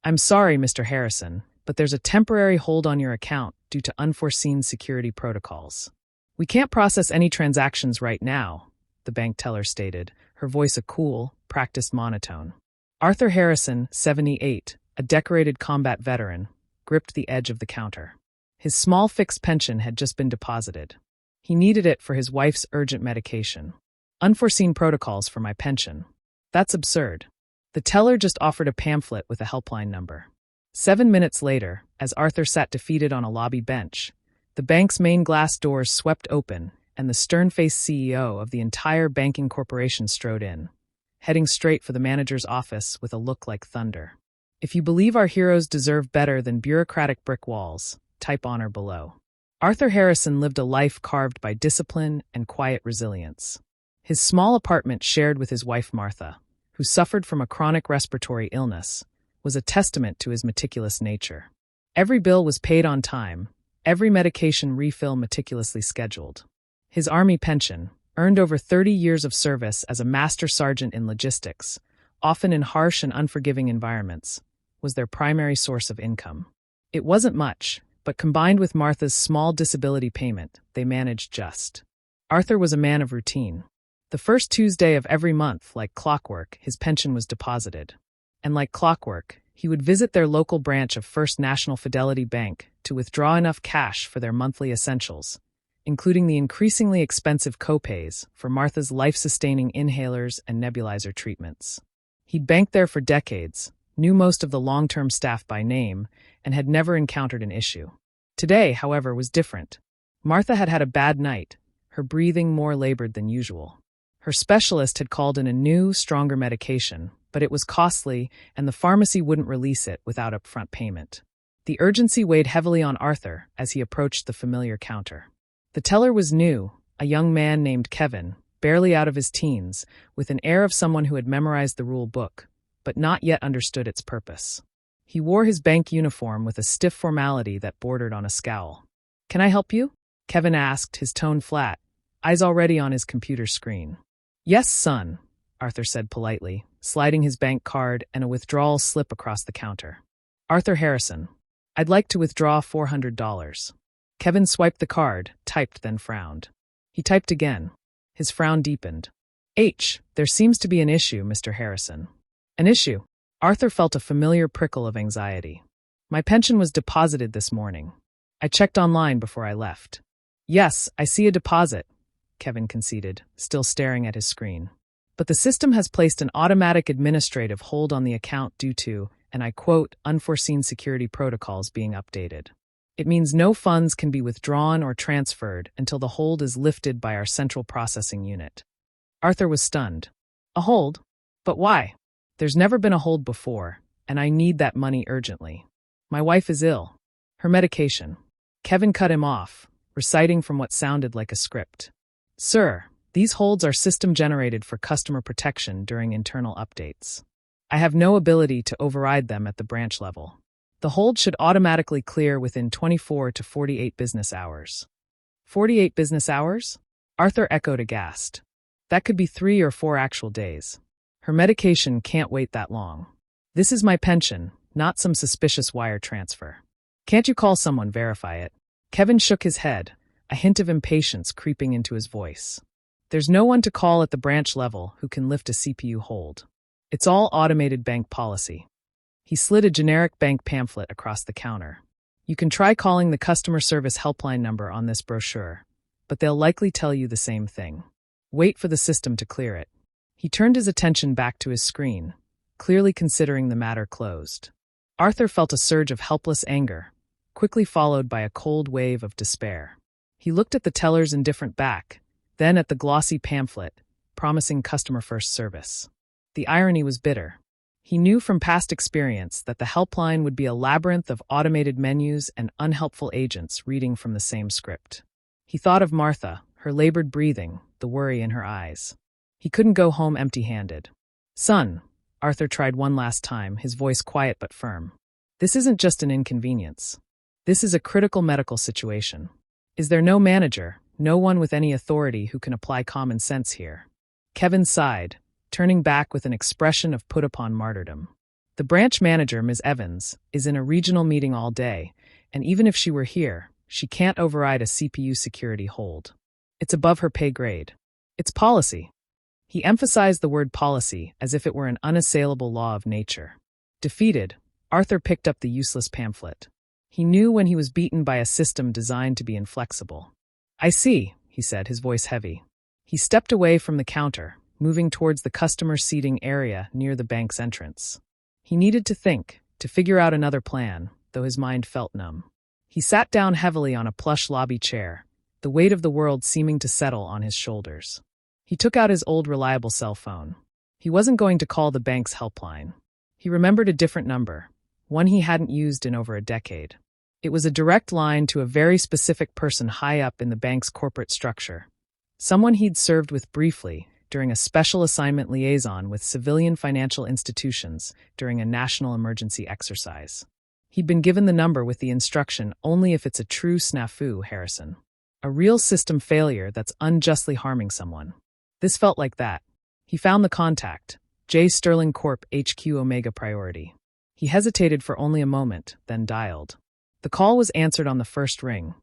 I'm sorry, Mr. Harrison, but there's a temporary hold on your account due to unforeseen security protocols. We can't process any transactions right now, the bank teller stated, her voice a cool, practiced monotone. Arthur Harrison, 78, a decorated combat veteran, gripped the edge of the counter. His small fixed pension had just been deposited. He needed it for his wife's urgent medication. Unforeseen protocols for my pension. That's absurd. The teller just offered a pamphlet with a helpline number. 7 minutes later, as Arthur sat defeated on a lobby bench, the bank's main glass doors swept open and the stern-faced CEO of the entire banking corporation strode in, heading straight for the manager's office with a look like thunder. If you believe our heroes deserve better than bureaucratic brick walls, type honor below. Arthur Harrison lived a life carved by discipline and quiet resilience. His small apartment shared with his wife Martha, who suffered from a chronic respiratory illness, was a testament to his meticulous nature. Every bill was paid on time, every medication refill meticulously scheduled. His Army pension, earned over 30 years of service as a master sergeant in logistics, often in harsh and unforgiving environments, was their primary source of income. It wasn't much, but combined with Martha's small disability payment, they managed just. Arthur was a man of routine. The first Tuesday of every month, like clockwork, his pension was deposited. And like clockwork, he would visit their local branch of First National Fidelity Bank to withdraw enough cash for their monthly essentials, including the increasingly expensive copays for Martha's life-sustaining inhalers and nebulizer treatments. He'd banked there for decades, knew most of the long-term staff by name, and had never encountered an issue. Today, however, was different. Martha had had a bad night, her breathing more labored than usual. Her specialist had called in a new, stronger medication, but it was costly, and the pharmacy wouldn't release it without upfront payment. The urgency weighed heavily on Arthur as he approached the familiar counter. The teller was new, a young man named Kevin, barely out of his teens, with an air of someone who had memorized the rule book, but not yet understood its purpose. He wore his bank uniform with a stiff formality that bordered on a scowl. "Can I help you?" Kevin asked, his tone flat, eyes already on his computer screen. "Yes, son," Arthur said politely, sliding his bank card and a withdrawal slip across the counter. "Arthur Harrison. I'd like to withdraw $400. Kevin swiped the card, typed, then frowned. He typed again. His frown deepened. There seems to be an issue, Mr. Harrison." "An issue?" Arthur felt a familiar prickle of anxiety. "My pension was deposited this morning. I checked online before I left." "Yes, I see a deposit," Kevin conceded, still staring at his screen. "But the system has placed an automatic administrative hold on the account due to, and I quote, unforeseen security protocols being updated. It means no funds can be withdrawn or transferred until the hold is lifted by our central processing unit." Arthur was stunned. "A hold? But why? There's never been a hold before, and I need that money urgently. My wife is ill. Her medication." Kevin cut him off, reciting from what sounded like a script. "Sir, these holds are system-generated for customer protection during internal updates. I have no ability to override them at the branch level. The hold should automatically clear within 24 to 48 business hours." 48 business hours? Arthur echoed aghast. That could be 3 or 4 actual days. Her medication can't wait that long. This is my pension, not some suspicious wire transfer. Can't you call someone, verify it? Kevin shook his head, a hint of impatience creeping into his voice. There's no one to call at the branch level who can lift a CPU hold. It's all automated bank policy. He slid a generic bank pamphlet across the counter. You can try calling the customer service helpline number on this brochure, but they'll likely tell you the same thing. Wait for the system to clear it. He turned his attention back to his screen, clearly considering the matter closed. Arthur felt a surge of helpless anger, quickly followed by a cold wave of despair. He looked at the teller's indifferent back, then at the glossy pamphlet, promising customer-first service. The irony was bitter. He knew from past experience that the helpline would be a labyrinth of automated menus and unhelpful agents reading from the same script. He thought of Martha, her labored breathing, the worry in her eyes. He couldn't go home empty-handed. "Son," Arthur tried one last time, his voice quiet but firm. "This isn't just an inconvenience. This is a critical medical situation. Is there no manager, no one with any authority who can apply common sense here?" Kevin sighed, turning back with an expression of put-upon martyrdom. The branch manager, Ms. Evans, is in a regional meeting all day, and even if she were here, she can't override a CPU security hold. It's above her pay grade. It's policy. He emphasized the word policy as if it were an unassailable law of nature. Defeated, Arthur picked up the useless pamphlet. He knew when he was beaten by a system designed to be inflexible. "I see," he said, his voice heavy. He stepped away from the counter, moving towards the customer seating area near the bank's entrance. He needed to think, to figure out another plan, though his mind felt numb. He sat down heavily on a plush lobby chair, the weight of the world seeming to settle on his shoulders. He took out his old reliable cell phone. He wasn't going to call the bank's helpline. He remembered a different number, one he hadn't used in over a decade. It was a direct line to a very specific person high up in the bank's corporate structure, someone he'd served with briefly during a special assignment liaison with civilian financial institutions during a national emergency exercise. He'd been given the number with the instruction, "Only if it's a true snafu, Harrison. A real system failure that's unjustly harming someone." This felt like that. He found the contact, J. Sterling Corp. HQ Omega Priority. He hesitated for only a moment, then dialed. The call was answered on the first ring,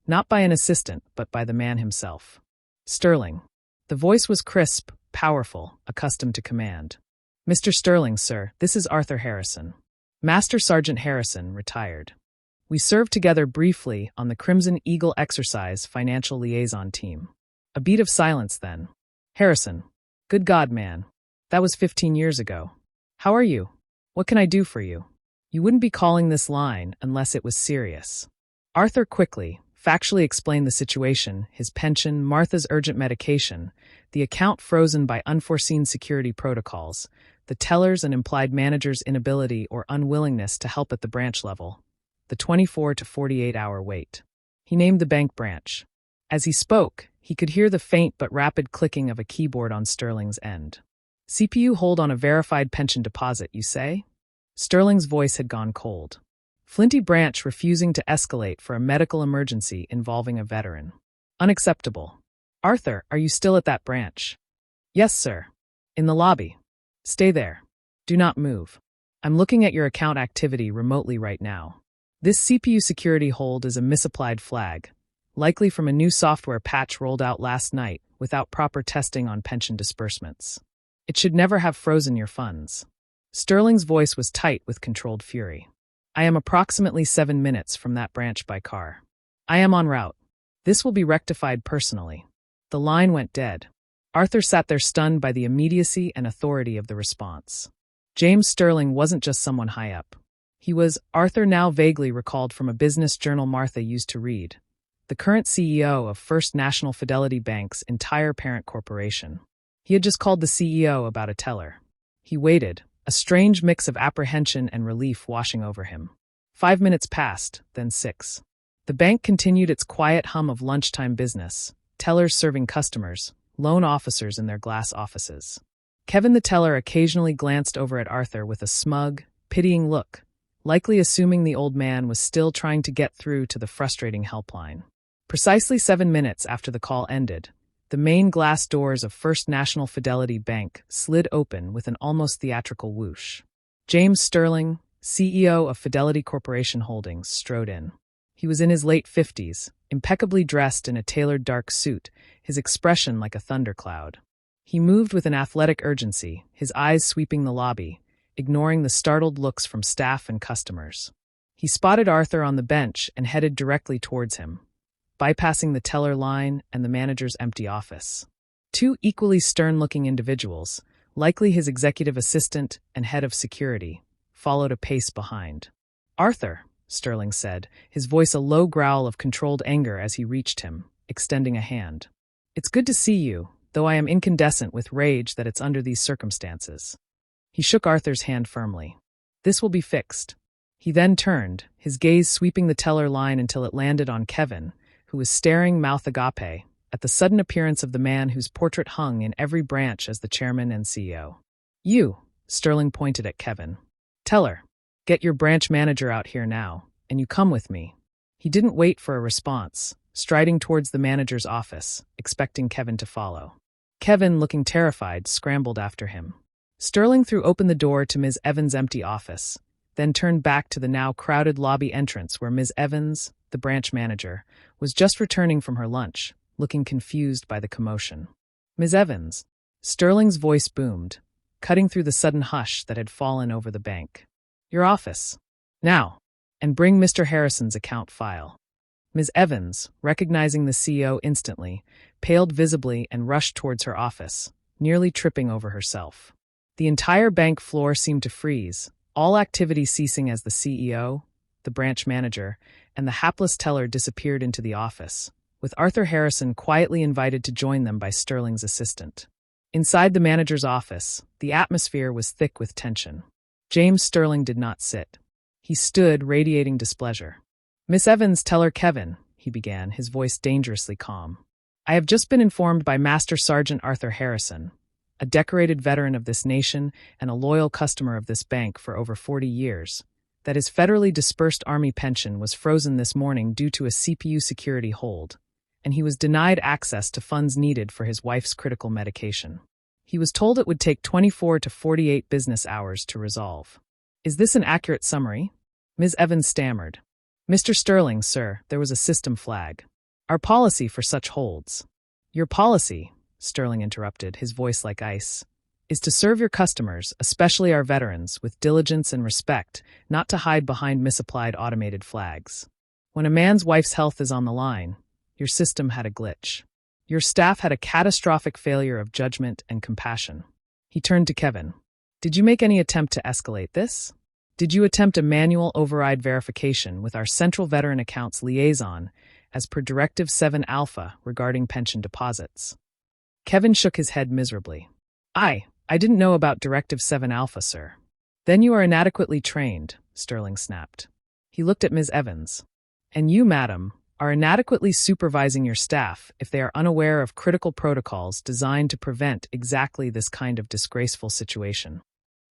not by an assistant, but by the man himself. Sterling. The voice was crisp, powerful, accustomed to command. "Mr. Sterling, sir, this is Arthur Harrison. Master Sergeant Harrison, retired. We served together briefly on the Crimson Eagle exercise financial liaison team." A beat of silence then. "Harrison. Good God, man. That was 15 years ago. How are you? What can I do for you? You wouldn't be calling this line unless it was serious." Arthur quickly, factually explained the situation, his pension, Martha's urgent medication, the account frozen by unforeseen security protocols, the teller's and implied manager's inability or unwillingness to help at the branch level, the 24 to 48-hour wait. He named the bank branch. As he spoke, he could hear the faint but rapid clicking of a keyboard on Sterling's end. "CPU hold on a verified pension deposit, you say?" Sterling's voice had gone cold. Flinty branch refusing to escalate for a medical emergency involving a veteran. Unacceptable. "Arthur, are you still at that branch?" "Yes, sir. In the lobby. Stay there. Do not move. I'm looking at your account activity remotely right now. This CPU security hold is a misapplied flag, likely from a new software patch rolled out last night without proper testing on pension disbursements. It should never have frozen your funds." Sterling's voice was tight with controlled fury. "I am approximately 7 minutes from that branch by car. I am en route. This will be rectified personally." The line went dead. Arthur sat there stunned by the immediacy and authority of the response. James Sterling wasn't just someone high up. He was, Arthur now vaguely recalled from a business journal Martha used to read, the current CEO of First National Fidelity Bank's entire parent corporation. He had just called the CEO about a teller. He waited, a strange mix of apprehension and relief washing over him. 5 minutes passed, then 6. The bank continued its quiet hum of lunchtime business, tellers serving customers, loan officers in their glass offices. Kevin the teller occasionally glanced over at Arthur with a smug, pitying look, likely assuming the old man was still trying to get through to the frustrating helpline. Precisely 7 minutes after the call ended, the main glass doors of First National Fidelity Bank slid open with an almost theatrical whoosh. James Sterling, CEO of Fidelity Corporation Holdings, strode in. He was in his late 50s, impeccably dressed in a tailored dark suit, his expression like a thundercloud. He moved with an athletic urgency, his eyes sweeping the lobby, ignoring the startled looks from staff and customers. He spotted Arthur on the bench and headed directly towards him, bypassing the teller line and the manager's empty office. 2 equally stern-looking individuals, likely his executive assistant and head of security, followed a pace behind. "Arthur," Sterling said, his voice a low growl of controlled anger as he reached him, extending a hand. "It's good to see you, though I am incandescent with rage that it's under these circumstances." He shook Arthur's hand firmly. "This will be fixed." He then turned, his gaze sweeping the teller line until it landed on Kevin, who was staring mouth agape at the sudden appearance of the man whose portrait hung in every branch as the chairman and CEO. "You," Sterling pointed at Kevin. "Teller, get your branch manager out here now, and you come with me." He didn't wait for a response, striding towards the manager's office, expecting Kevin to follow. Kevin, looking terrified, scrambled after him. Sterling threw open the door to Ms. Evans' empty office, then turned back to the now crowded lobby entrance where Ms. Evans, the branch manager, was just returning from her lunch, looking confused by the commotion. Ms. Evans, Sterling's voice boomed, cutting through the sudden hush that had fallen over the bank. Your office. Now. And bring Mr. Harrison's account file. Ms. Evans, recognizing the CEO instantly, paled visibly and rushed towards her office, nearly tripping over herself. The entire bank floor seemed to freeze, all activity ceasing as the CEO, the branch manager, and the hapless teller disappeared into the office, with Arthur Harrison quietly invited to join them by Sterling's assistant. Inside the manager's office, the atmosphere was thick with tension. James Sterling did not sit. He stood, radiating displeasure. Miss Evans, teller Kevin, he began, his voice dangerously calm. I have just been informed by Master Sergeant Arthur Harrison, a decorated veteran of this nation and a loyal customer of this bank for over 40 years, that his federally dispersed Army pension was frozen this morning due to a CPU security hold, and he was denied access to funds needed for his wife's critical medication. He was told it would take 24 to 48 business hours to resolve. Is this an accurate summary? Ms. Evans stammered. Mr. Sterling, sir, there was a system flag. Our policy for such holds. Your policy, Sterling interrupted, his voice like ice, is to serve your customers, especially our veterans, with diligence and respect, not to hide behind misapplied automated flags. When a man's wife's health is on the line, your system had a glitch. Your staff had a catastrophic failure of judgment and compassion. He turned to Kevin. Did you make any attempt to escalate this? Did you attempt a manual override verification with our Central Veteran Accounts liaison as per Directive 7 Alpha regarding pension deposits? Kevin shook his head miserably. I didn't know about Directive 7 Alpha, sir. Then you are inadequately trained, Sterling snapped. He looked at Ms. Evans. And you, madam, are inadequately supervising your staff if they are unaware of critical protocols designed to prevent exactly this kind of disgraceful situation.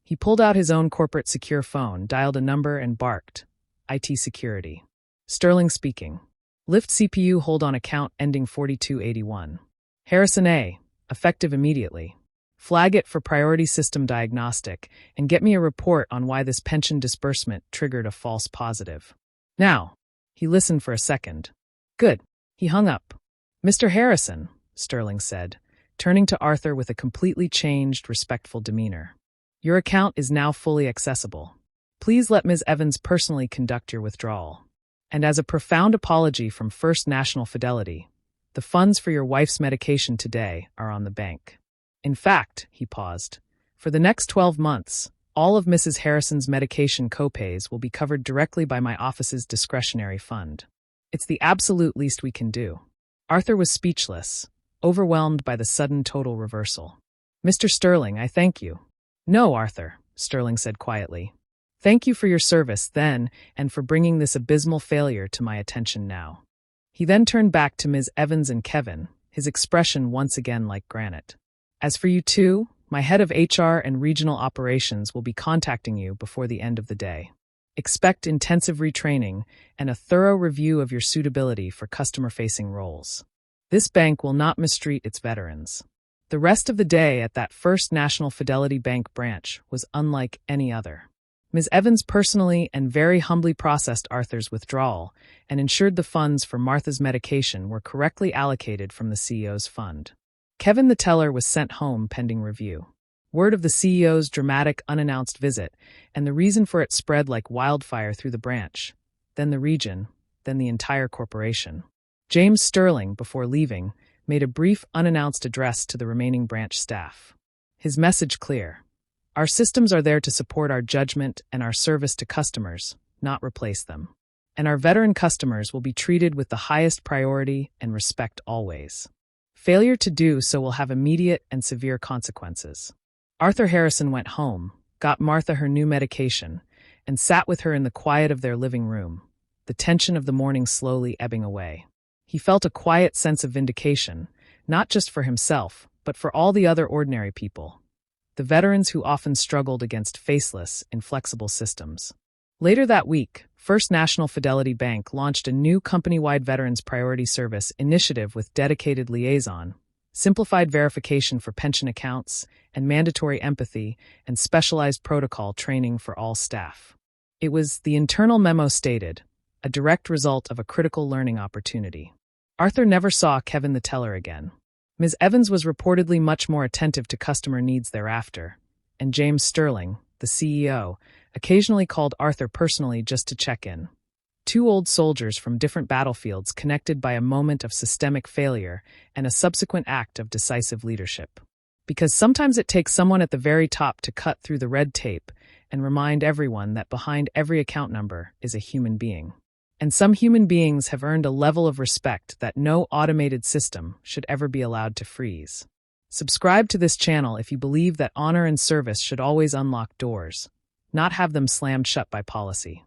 He pulled out his own corporate secure phone, dialed a number, and barked. IT security. Sterling speaking. Lift CPU hold on account ending 4281. Harrison A. Effective immediately. Flag it for priority system diagnostic, and get me a report on why this pension disbursement triggered a false positive. Now. He listened for a second. Good. He hung up. Mr. Harrison, Sterling said, turning to Arthur with a completely changed, respectful demeanor. Your account is now fully accessible. Please let Ms. Evans personally conduct your withdrawal. And as a profound apology from First National Fidelity, the funds for your wife's medication today are on the bank. In fact, he paused, for the next 12 months, all of Mrs. Harrison's medication copays will be covered directly by my office's discretionary fund. It's the absolute least we can do. Arthur was speechless, overwhelmed by the sudden total reversal. Mr. Sterling, I thank you. No, Arthur, Sterling said quietly. Thank you for your service then and for bringing this abysmal failure to my attention now. He then turned back to Ms. Evans and Kevin, his expression once again like granite. As for you two, my head of HR and regional operations will be contacting you before the end of the day. Expect intensive retraining and a thorough review of your suitability for customer-facing roles. This bank will not mistreat its veterans. The rest of the day at that First National Fidelity Bank branch was unlike any other. Ms. Evans personally and very humbly processed Arthur's withdrawal and ensured the funds for Martha's medication were correctly allocated from the CEO's fund. Kevin the teller was sent home pending review. Word of the CEO's dramatic unannounced visit, and the reason for it spread like wildfire through the branch, then the region, then the entire corporation. James Sterling, before leaving, made a brief unannounced address to the remaining branch staff. His message clear. Our systems are there to support our judgment and our service to customers, not replace them. And our veteran customers will be treated with the highest priority and respect always. Failure to do so will have immediate and severe consequences. Arthur Harrison went home, got Martha her new medication, and sat with her in the quiet of their living room, the tension of the morning slowly ebbing away. He felt a quiet sense of vindication, not just for himself, but for all the other ordinary people, the veterans who often struggled against faceless, inflexible systems. Later that week, First National Fidelity Bank launched a new company-wide Veterans Priority Service initiative with dedicated liaison, simplified verification for pension accounts, and mandatory empathy and specialized protocol training for all staff. It was, the internal memo stated, a direct result of a critical learning opportunity. Arthur never saw Kevin the teller again. Ms. Evans was reportedly much more attentive to customer needs thereafter, and James Sterling, the CEO, occasionally called Arthur personally just to check in. Two old soldiers from different battlefields connected by a moment of systemic failure and a subsequent act of decisive leadership. Because sometimes it takes someone at the very top to cut through the red tape and remind everyone that behind every account number is a human being. And some human beings have earned a level of respect that no automated system should ever be allowed to freeze. Subscribe to this channel if you believe that honor and service should always unlock doors, not have them slammed shut by policy.